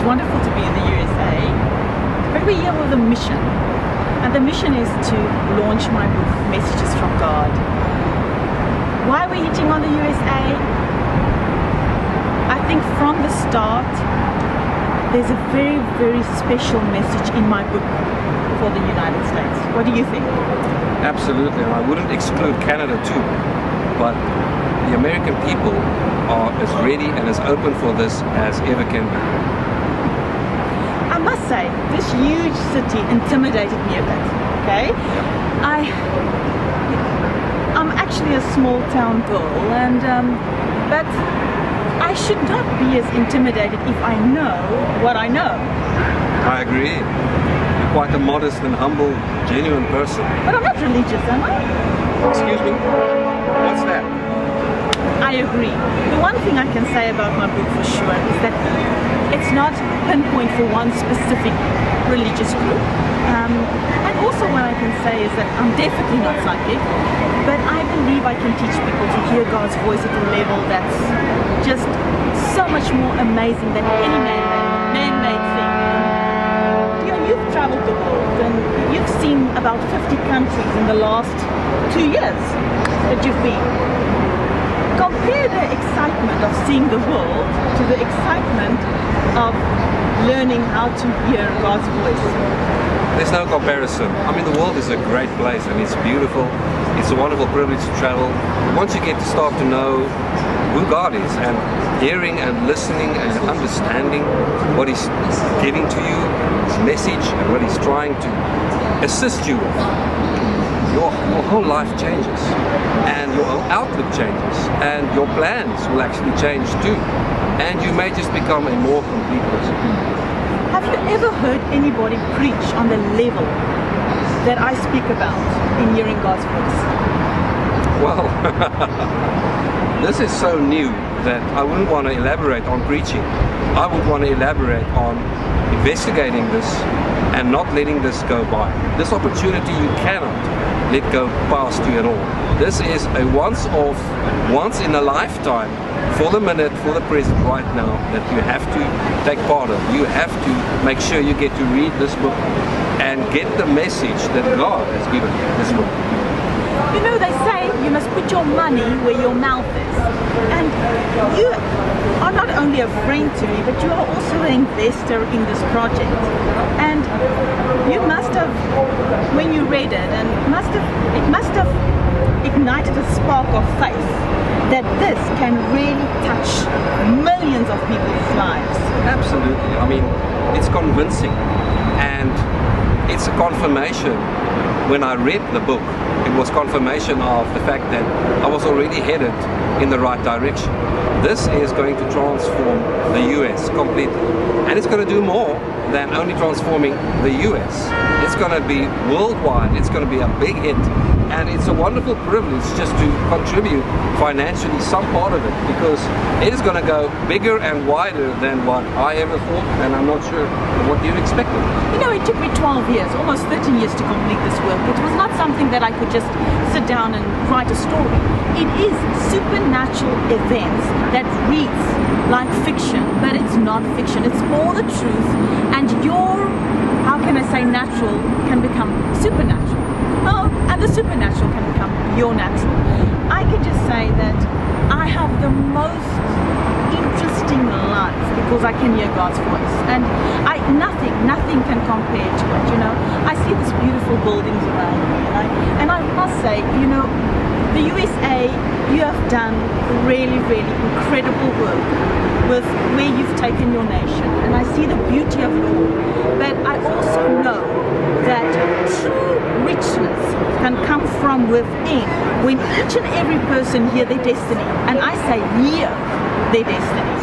wonderful to be in the USA, but we're here with a mission. And the mission is to launch my book, Messages from God. Why are we hitting on the USA? I think from the start, there's a very, very special message in my book for the United States. What do you think? Absolutely, and I wouldn't exclude Canada too, but the American people are as ready and as open for this as ever can be. I must say, this huge city intimidated me a bit, okay? I'm actually a small town girl, and but I should not be as intimidated if I know what I know. I agree. You're quite a modest and humble, genuine person. But I'm not religious, am I? Excuse me? What's that? I agree. The one thing I can say about my book for sure is that it's not pinpoint for one specific religious group. And also what I can say is that I'm definitely not psychic, but I believe I can teach people to hear God's voice at a level that's just so much more amazing than any man-made thing. You know, you've traveled the world and you've seen about 50 countries in the last 2 years that you've been. Compare the excitement of seeing the world to the excitement of learning how to hear God's voice. There's no comparison. I mean, the world is a great place and it's beautiful. It's a wonderful privilege to travel. Once you get to start to know who God is and hearing and listening and understanding what He's giving to you, His message and what He's trying to assist you with, your whole life changes and your outlook changes and your plans will actually change too, and you may just become a more complete person. Have you ever heard anybody preach on the level that I speak about in hearing God's voice? Well, this is so new that I wouldn't want to elaborate on preaching. I would want to elaborate on investigating this and not letting this go by. This opportunity you cannot let go past you at all. This is a once in a lifetime, for the minute, for the present, right now, that you have to take part of. You have to make sure you get to read this book and get the message that God has given you, this book. You know, they say you must put your money where your mouth is. And you are not only a friend to me, but you are also an investor in this project. And you must have, when you read it, and it must have ignited a spark of faith that this can really touch millions of people's lives. Absolutely. I mean, it's convincing, and it's a confirmation. When I read the book, it was confirmation of the fact that I was already headed in the right direction. This is going to transform the US completely, and it's going to do more than only transforming the US. It's going to be worldwide. It's going to be a big hit, and it's a wonderful privilege just to contribute financially some part of it, because it is going to go bigger and wider than what I ever thought, and I'm not sure what you expected. You know, it took me 12 years, almost 13 years to complete this work. It was not something that I could just sit down and write a story. It is supernatural events that reads like fiction, but it's not fiction. It's all the truth, and your, how can I say, natural can become supernatural. Oh, and the supernatural can become your natural. I can just say that I have the most interesting life because I can hear God's voice, and nothing can compare to it. You know, I see these beautiful buildings around me, and I must say, you know, the USA, you have done really, really incredible work with where you've taken your nation, and I see the beauty of it all. But I also know that true richness can come from within when each and every person hear their destiny, and I say hear their destiny.